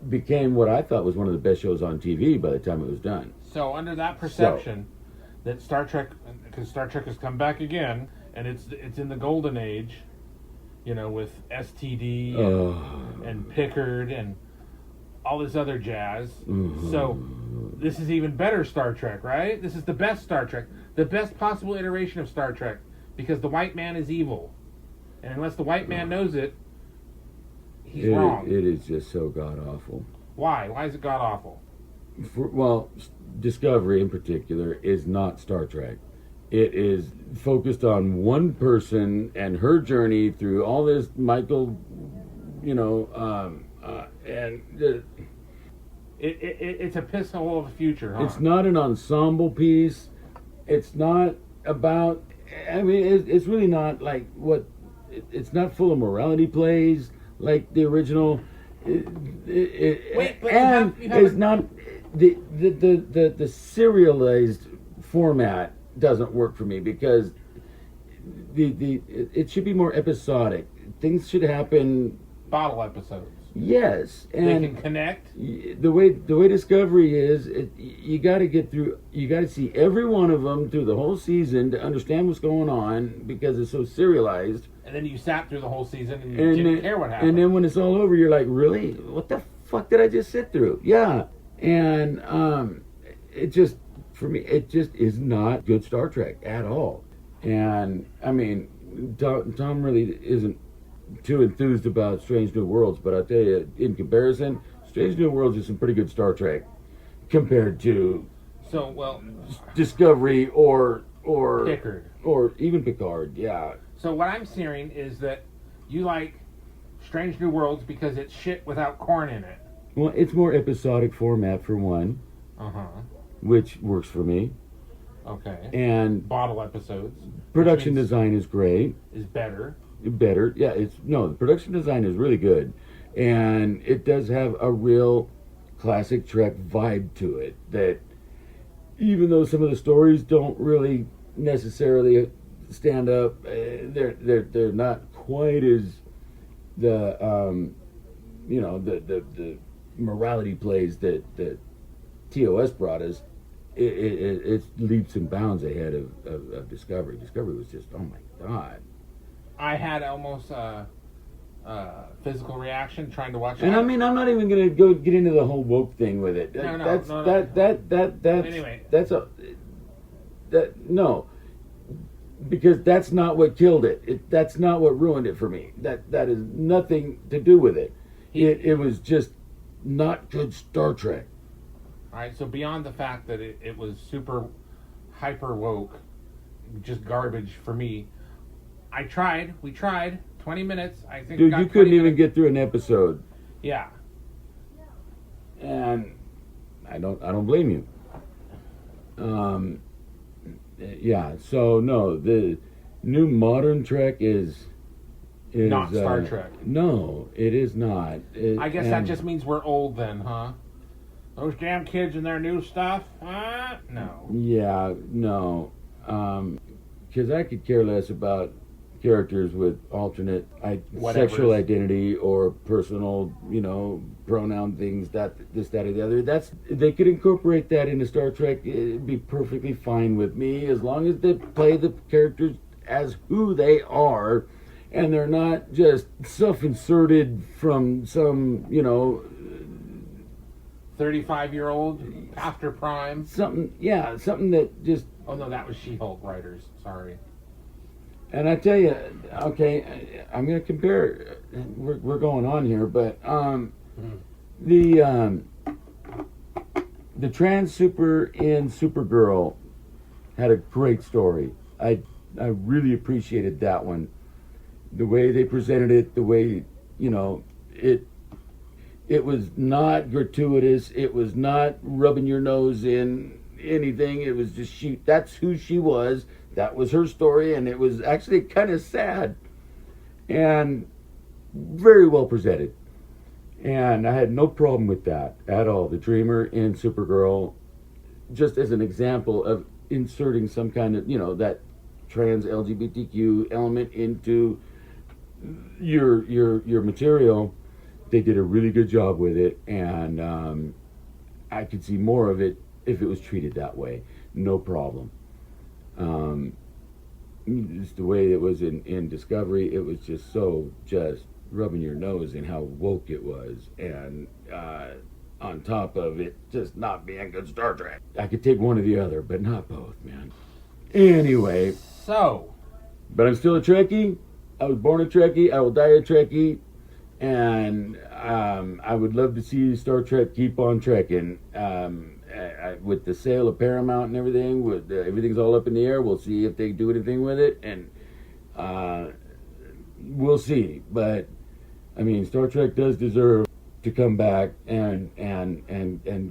became what I thought was one of the best shows on TV by the time it was done. So under that perception that Star Trek, because Star Trek has come back again, and it's in the golden age, with STD and Pickard and all this other jazz. Mm-hmm. So this is even better Star Trek, right? This is the best Star Trek, the best possible iteration of Star Trek, because the white man is evil, and unless the white man knows it, he's wrong. It is just so god awful. Why? Why is it god awful? Well, Discovery in particular is not Star Trek. It is focused on one person and her journey through all this Michael, it's a piss hole of a future. Huh? It's not an ensemble piece. It's not about. I mean, it's really not like what. It's not full of morality plays like the original. It's not the serialized format doesn't work for me because it should be more episodic. Things should happen. Bottle episodes. Yes, and they can connect. The way Discovery is, you got to get through. You got to see every one of them through the whole season to understand what's going on because it's so serialized. And then you sat through the whole season and you didn't care what happened. And then when it's all over, you're like, really? What the fuck did I just sit through? Yeah, and it just for me, it just is not good Star Trek at all. And I mean, Tom really isn't too enthused about Strange New Worlds, but I'll tell you, in comparison, Strange New Worlds is some pretty good Star Trek compared to Discovery or Pickard or even Picard. Yeah. So what I'm hearing is that you like Strange New Worlds because it's shit without corn in it. Well, it's more episodic format for one, which works for me. Okay. And bottle episodes. Production design is great. Is better. Yeah, the production design is really good, and it does have a real classic Trek vibe to it. That even though some of the stories don't really necessarily stand up, they're not quite as the morality plays that TOS brought us. It's leaps and bounds ahead of Discovery. Discovery was just, oh my god. I had almost a physical reaction trying to watch it. And I mean, I'm not even going to get into the whole woke thing with it. No, because that's not what killed it. That's not what ruined it for me. That has nothing to do with it. It was just not good Star Trek. All right, so beyond the fact that it was super hyper woke, just garbage for me. We tried 20 minutes. I think. Dude, you couldn't even get through an episode. Yeah. And I don't blame you. Yeah. So no, the new modern Trek is not Star Trek. No, it is not. I guess that just means we're old then, huh? Those damn kids and their new stuff? No. Yeah, no. Because I could care less about characters with alternate sexual identity or personal, pronoun things, this, that, or the other. They could incorporate that into Star Trek. It'd be perfectly fine with me as long as they play the characters as who they are, and they're not just self-inserted from some, 35-year-old after Prime. Something that just. Oh no, that was She-Hulk writers. Sorry. And I tell you, okay, I'm going to compare. We're going on here, but the trans super in Supergirl had a great story. I really appreciated that one. The way they presented it, the way it was not gratuitous. It was not rubbing your nose in anything. It was just that's who she was. That was her story, and it was actually kind of sad and very well presented. And I had no problem with that at all. The Dreamer in Supergirl, just as an example of inserting some kind of, that trans LGBTQ element into your material, they did a really good job with it, and I could see more of it if it was treated that way. No problem. Just the way it was in Discovery, it was just rubbing your nose in how woke it was, and on top of it just not being good Star Trek. I could take one or the other, but not both, man. Anyway, So, but I'm still a Trekkie. I was born a Trekkie. I will die a Trekkie. And I would love to see Star Trek keep on trekking. With the sale of Paramount and everything, with everything's all up in the air. We'll see if they do anything with it, and we'll see. But I mean, Star Trek does deserve to come back and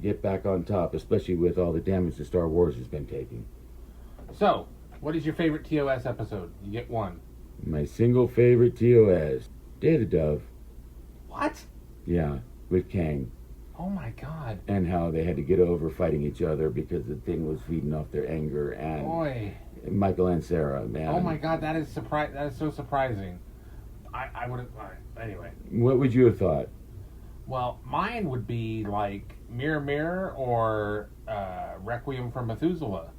get back on top, especially with all the damage that Star Wars has been taking. So, what is your favorite TOS episode? You get one. My single favorite TOS, Data Dove. What? Yeah, with Kang. Oh my God. And how they had to get over fighting each other because the thing was feeding off their anger. And Boy. Michael and Sarah, man. Oh my God, that is so surprising. I would have. Anyway. What would you have thought? Well, mine would be like Mirror Mirror or Requiem for Methuselah.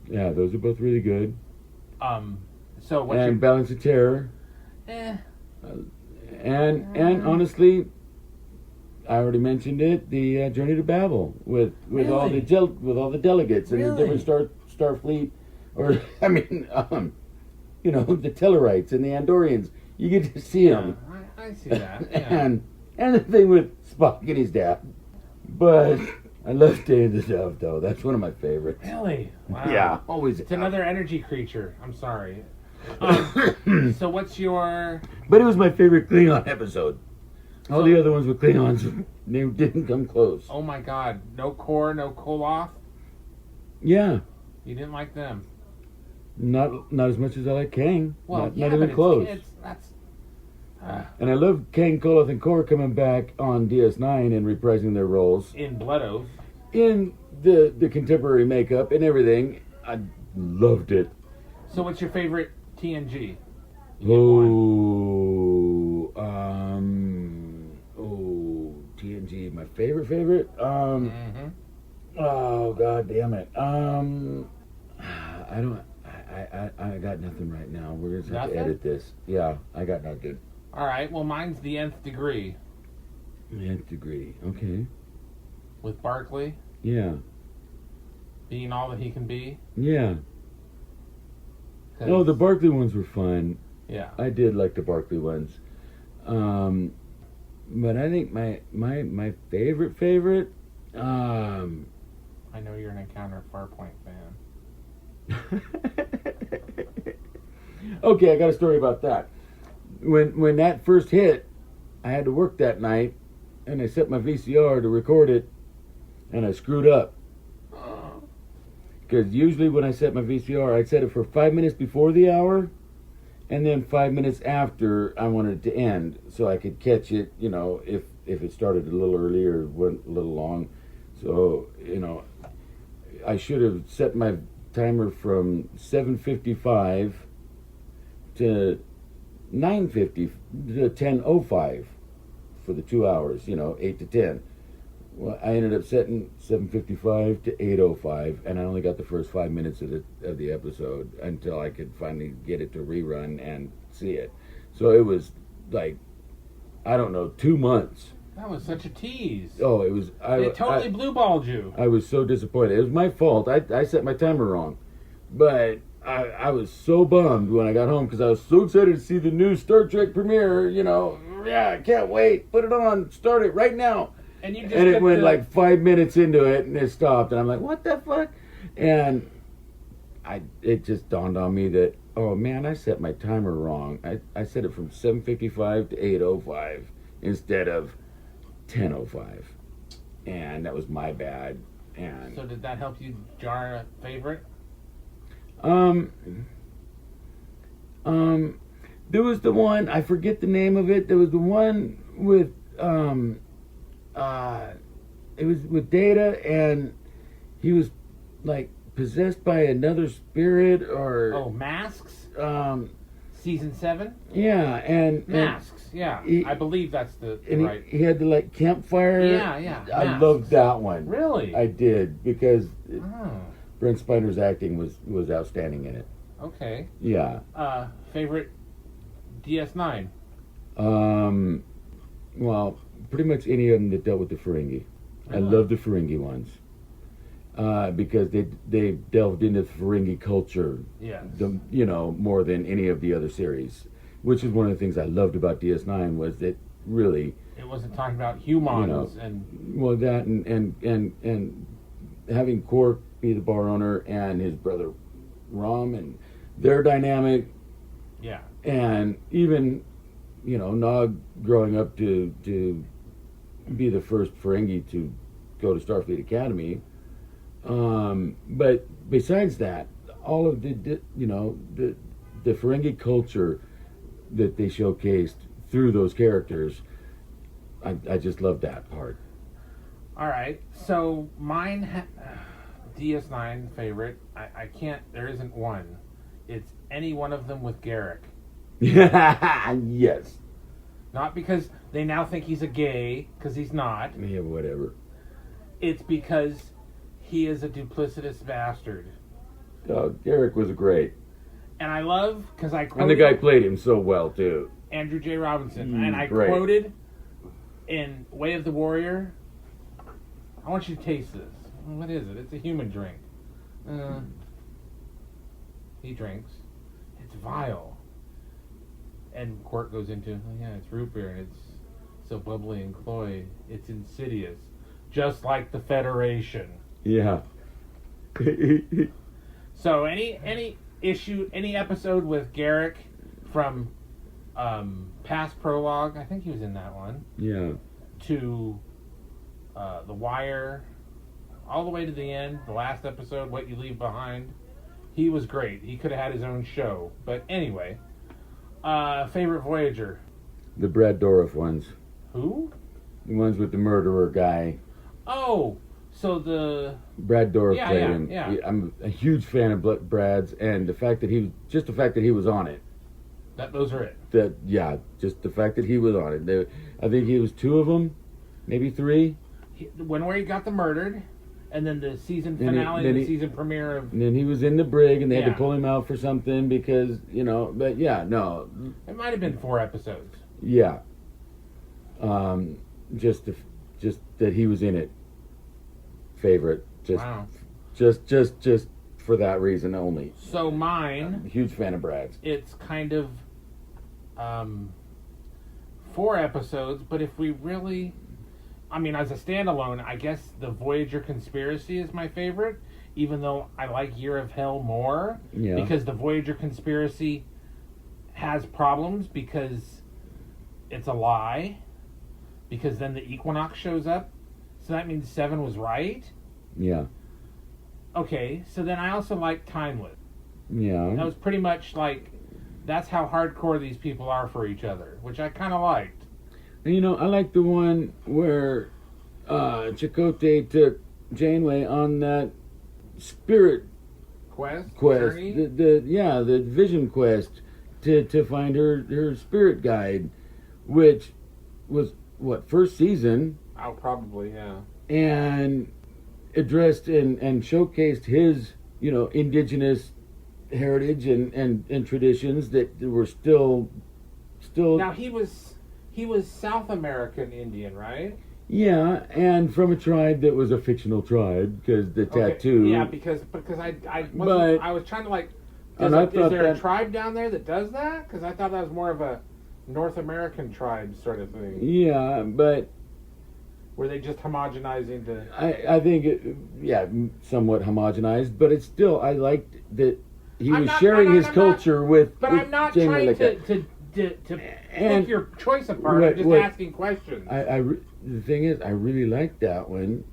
Yeah, those are both really good. So what's and your... Balance of Terror. And honestly, I already mentioned it. The Journey to Babel with Really? all the delegates and the Really? different Starfleet, or I mean, the Tellarites and the Andorians. You get to see them. I see that. Yeah. and the thing with Spock and his dad. But I love Day of the Dove, though. That's one of my favorites. Really? Wow. Yeah, always. It's another energy creature. I'm sorry. So what's your... But it was my favorite Klingon episode. All the other ones with Klingons, they didn't come close. Oh my God. No Kor, no Koloth? Yeah. You didn't like them? Not as much as I like Kang. Well, not even close. And I love Kang, Koloth, and Kor coming back on DS9 and reprising their roles. In Blood Oath. In the contemporary makeup and everything. I loved it. So what's your favorite TNG? TNG, my favorite. Oh, God damn it. I got nothing right now. We're gonna have to edit this. Yeah, I got nothing. All right. Well, mine's The Nth Degree. The Nth Degree. Okay. With Barclay Yeah. being all that he can be. Yeah. Oh, the Barclay ones were fun. Yeah. I did like the Barclay ones. But I think my favorite. I know you're an Encounter Farpoint fan. Okay, I got a story about that. When that first hit, I had to work that night, and I set my VCR to record it, and I screwed up. Because usually when I set my VCR, I'd set it for 5 minutes before the hour, and then 5 minutes after I wanted it to end, so I could catch it, if it started a little early or went a little long. So, I should have set my timer from 7:55 to 9:50 to 10:05 for the 2 hours, 8 to 10. Well, I ended up setting 7:55 to 8:05, and I only got the first 5 minutes of the episode until I could finally get it to rerun and see it. So it was like, I don't know, 2 months. That was such a tease. Oh, it was. It totally blue-balled you. I was so disappointed. It was my fault. I set my timer wrong, but I was so bummed when I got home because I was so excited to see the new Star Trek premiere. Yeah, I can't wait. Put it on. Start it right now. And you just it went like 5 minutes into it, and it stopped, and I'm like, what the fuck? And it just dawned on me that, oh man, I set my timer wrong. I set it from 7:55 to 8:05 instead of 10:05, and that was my bad. And so did that help you jar a favorite? There was the one, I forget the name of it. There was the one with it was with Data, and he was like possessed by another spirit, or Masks. Season 7? Yeah, and Masks. Yeah, I believe that's the right. He had the like campfire. Yeah. I Masks. loved that one. Really? I did because Oh, Brent Spiner's acting was outstanding in it. okay. Yeah. Favorite DS9? Well, pretty much any of them that dealt with the Ferengi. I Really? love the Ferengi ones because they delved into Ferengi culture, Yes. more than any of the other series, which is one of the things I loved about DS9 was that really, It wasn't talking about humans and well, that and having Quark be the bar owner and his brother Rom and their dynamic, yeah. and even Nog growing up to be the first Ferengi to go to Starfleet Academy. But besides that, all of the Ferengi culture that they showcased through those characters, I just love that part. All right. So mine, DS9 favorite. I can't. There isn't one. It's any one of them with Garrick. Yes. Not because they now think he's a gay, because he's not. Yeah, whatever. It's because he is a duplicitous bastard. Garrick was great. And I love, because I And quoted the guy played him so well, too. Andrew J. Robinson, and I great. quoted in Way of the Warrior, I want you to taste this. What is it? It's a human drink. He drinks. It's vile. And Quark goes into, oh, yeah, it's root beer, and it's so bubbly and cloy. It's insidious. Just like the Federation. Yeah. So any issue, any episode with Garrick from past prologue, I think he was in that one, Yeah. to The Wire, all the way to the end, the last episode, What You Leave Behind. He was great. He could have had his own show. But anyway, favorite Voyager. The Brad Dourif ones. Who? The ones with the murderer guy. Oh, so the... Brad Dourif Yeah, played yeah, him. yeah. I'm a huge fan of Brad's, and the fact that the fact that he was on it. Those are it. Just the fact that he was on it. I think he was 2 of them, maybe 3. Where he got the murdered, and then the season Then finale, he- the season premiere of... And then he was in the brig, and they had Yeah. to pull him out for something because, but yeah, no. It might have been 4 episodes. Yeah. Just that he was in it. Favorite. Wow. Just for that reason only. So mine, Huge fan of Brad's. it's kind of 4 episodes, but if we really... I mean, as a standalone, I guess the Voyager Conspiracy is my favorite, even though I like Year of Hell more. Yeah. Because the Voyager Conspiracy has problems because it's a lie. Because then the Equinox shows up. So that means 7 was right. Yeah. Okay, so then I also like Timeless. Yeah. That was pretty much like, that's how hardcore these people are for each other, which I kind of liked. And I like the one where Chakotay took Janeway on that spirit Quest? quest, Journey? the vision quest to find her spirit guide, which was first season, Oh, probably, yeah. and addressed and showcased his indigenous heritage and traditions that were still Now he was South American Indian, right? yeah, and from a tribe that was a fictional tribe because the tattoo. Yeah, because I was trying to like. And I Is thought there a that- tribe down there that does that? Because I thought that was more of a North American tribe sort of thing, Yeah, but where they just homogenizing to. I think somewhat homogenized, but it's still I liked that he was sharing his culture with. But with I'm not Janeway trying like that. to And- pick your choice apart. Right, I'm just what- asking questions. The thing is, I really liked that one,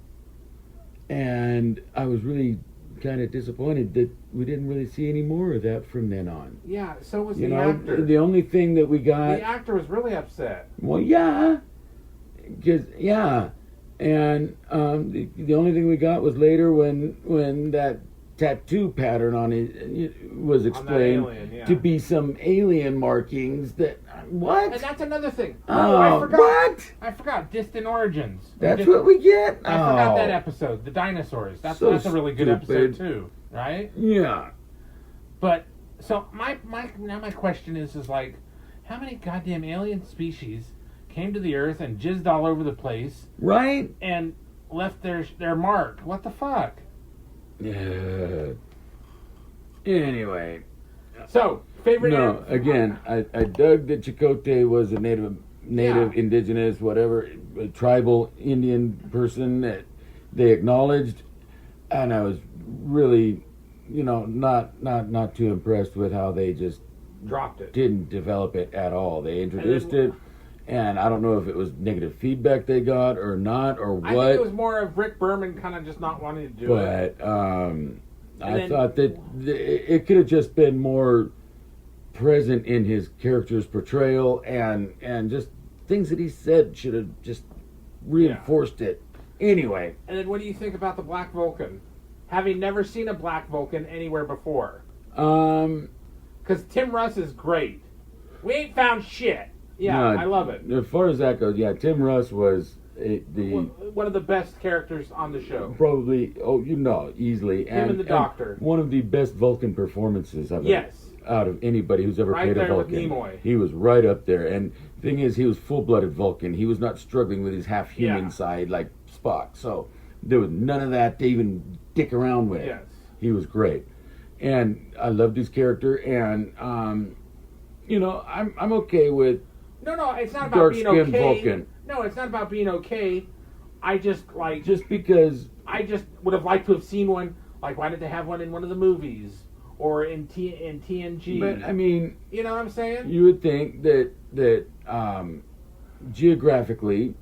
and I was really kind of disappointed that we didn't really see any more of that from then on. Yeah, so was You the know, actor. the only thing that we got. The actor was really upset. Well, yeah, and the only thing we got was later when that tattoo pattern on it was explained alien, yeah. to be some alien markings that what? And that's another thing. Oh, I forgot. what? I forgot. Distant Origins. That's what we get. I forgot that episode. The dinosaurs. That's So a really good stupid. episode too, right? Yeah. But so my question is like, how many goddamn alien species came to the Earth and jizzed all over the place Right? and left their mark? What the fuck? Yeah. Anyway. So favorite. No, again, I dug that Chakotay was a native, Yeah. indigenous, whatever, a tribal Indian person that they acknowledged, and I was really, not too impressed with how they just Dropped it. didn't develop it at all. They introduced it, and I don't know if it was negative feedback they got or not or what. I think it was more of Rick Berman kind of just not wanting to do it. But I thought that it could have just been more present in his character's portrayal, and just things that he said should have just reinforced it. Anyway. And then what do you think about the Black Vulcan? Having never seen a Black Vulcan anywhere before. Because Tim Russ is great. We ain't found shit. Yeah, no, I love it. As far as that goes, yeah, Tim Russ was One of the best characters on the show. probably, easily. And the Doctor. One of the best Vulcan performances I've Yes. out of anybody who's ever Right played a there with Vulcan. Nimoy. He was right up there. And the thing is, he was full-blooded Vulcan. He was not struggling with his half-human Yeah. side like Spock. So there was none of that to even dick around with. Yes. He was great. And I loved his character. And, I'm okay with No, it's not about being dark-skinned okay. Vulcan. No, it's not about being okay. I just just because... I just would have liked to have seen one. Like, why did they have one in one of the movies or in TNG? But, I mean... You know what I'm saying? You would think that geographically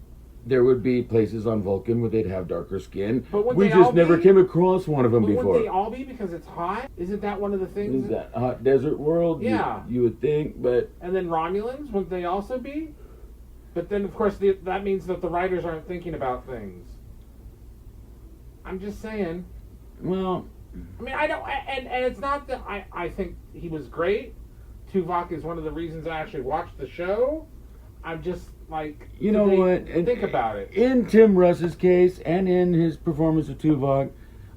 there would be places on Vulcan where they'd have darker skin. But wouldn't we they just all never be? came across one of them But before. wouldn't they all be because it's hot? Isn't that one of the things? Is that a hot desert world? Yeah. You would think, but And then Romulans, wouldn't they also be? But then, of course, that means that the writers aren't thinking about things. I'm just saying. well, I mean, I don't, and it's not that I think he was great. Tuvok is one of the reasons I actually watched the show. I'm just like, you know what? Think about it. In Tim Russ's case and in his performance of Tuvok,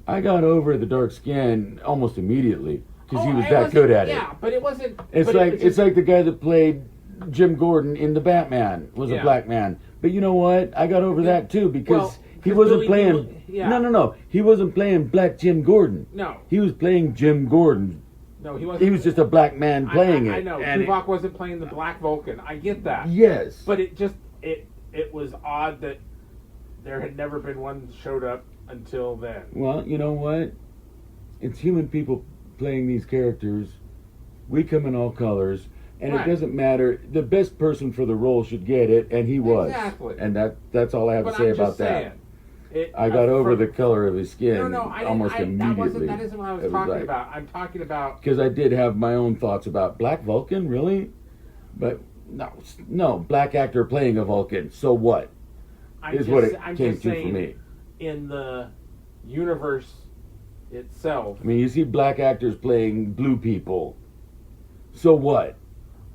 I got over the dark skin almost immediately because he was it that wasn't- good at it. Yeah, but it wasn't. It's but like it it's like the guy that played Jim Gordon in the Batman was a Yeah. black man. But you know what? I got over that too because Well, he 'cause wasn't Billy playing. Dee- yeah. No. He wasn't playing black Jim Gordon. No, He was playing Jim Gordon. no, he wasn't. He was just a black man playing I it. know And Tuvok wasn't playing the Black Vulcan. I get that. yes. But it was odd that there had never been one showed up until then. Well, you know what? It's human people playing these characters. We come in all colors. And Right. it doesn't matter. The best person for the role should get it, and he was. Exactly. And that's all I have But to say I'm about just that. saying. I got over the color of his skin I didn't- almost immediately. That isn't what I was It talking like- about. I'm talking about. Because I did have my own thoughts about Black Vulcan, really? But no, black actor playing a Vulcan, so what? Is what it I'm came just to for saying, me. in the universe itself, I mean, you see black actors playing blue people, so what?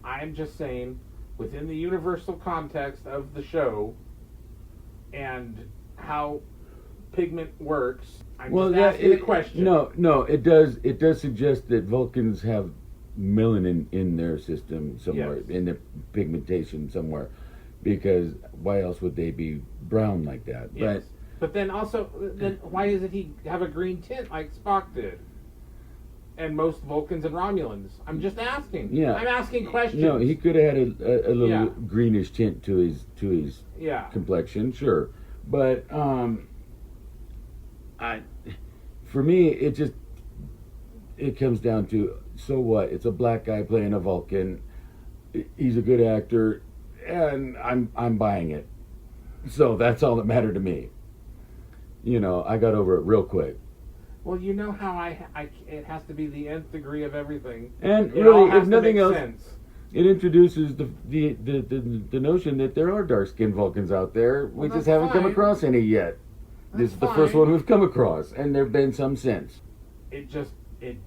I'm just saying, within the universal context of the show and how pigment works, I'm just asking a question. No, it does suggest that Vulcans have melanin in their system somewhere, Yes. in their pigmentation somewhere, because why else would they be brown like that? Yes. But then also, why doesn't he have a green tint like Spock did? And most Vulcans and Romulans. I'm just asking. Yeah. I'm asking questions. No, he could have had a little Yeah. greenish tint to his Yeah. complexion, sure, but for me, it comes down to, so what? It's a black guy playing a Vulcan. He's a good actor, and I'm buying it. So that's all that mattered to me. I got over it real quick. Well, you know how it has to be the nth degree of everything. And It all really, has if to nothing make else, sense. it introduces the notion that there are dark-skinned Vulcans out there. We Well, just that's haven't come fine. across any yet. This is the That's first fine. one we've come across, and there have been some since. it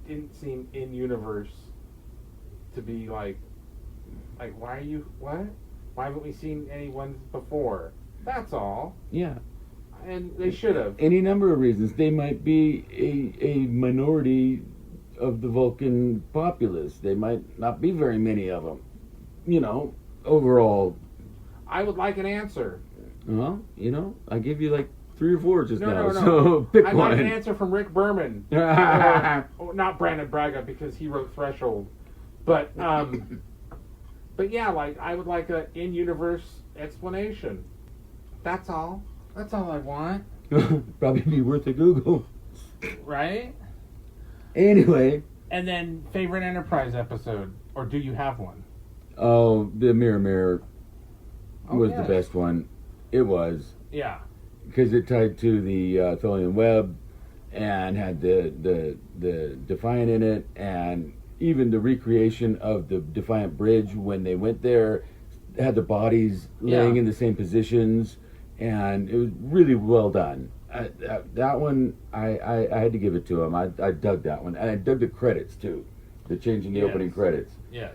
didn't seem in universe to be like why are you what? Why haven't we seen any ones before? That's all. Yeah. And they should have. Any number of reasons. They might be a minority of the Vulcan populace. They might not be very many of them. You know, overall. I would like an answer. Well, you know, I give you like 3 or 4 just now. No. So pick I'd one. like an answer from Rick Berman. or not Brandon Braga because he wrote Threshold. But yeah, like I would like a in-universe explanation. That's all. That's all I want. Probably be worth a Google. Right? Anyway. And then favorite Enterprise episode, or do you have one? Oh, the Mirror was yes. the best one. It was. Yeah. Because it tied to the Tholian web and had the Defiant in it, and even the recreation of the Defiant bridge when they went there had the bodies laying in the same positions, and it was really well done. That one, I had to give it to him. I dug that one, and I dug the credits too, the changing the opening credits. Yes.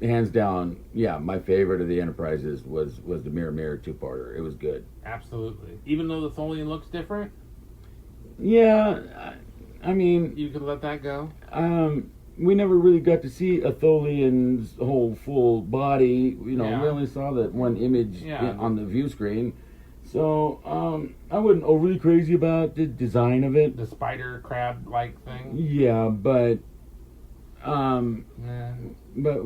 Hands down, yeah, my favorite of the Enterprises was the Mirror 2-parter. It was good. Absolutely. Even though the Tholian looks different? Yeah, I mean... You could let that go? We never really got to see a Tholian's whole full body. You know, we only saw that one image on the view screen. So, I wasn't overly crazy about the design of it. The spider crab-like thing? Yeah, but... But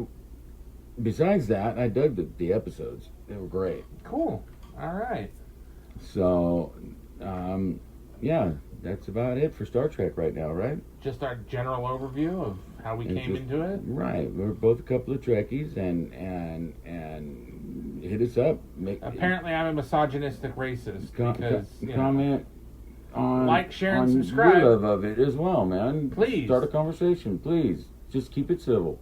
besides that, I dug the episodes. They were great. Cool. All right. So, yeah, that's about it for Star Trek right now, right? Just our general overview of how we came into it? Right. We're both a couple of Trekkies, and hit us up. Apparently, I'm a misogynistic racist because, comment on... Like, share, and on subscribe. your love of it as well, man. Please. Start a conversation, please. Just keep it civil.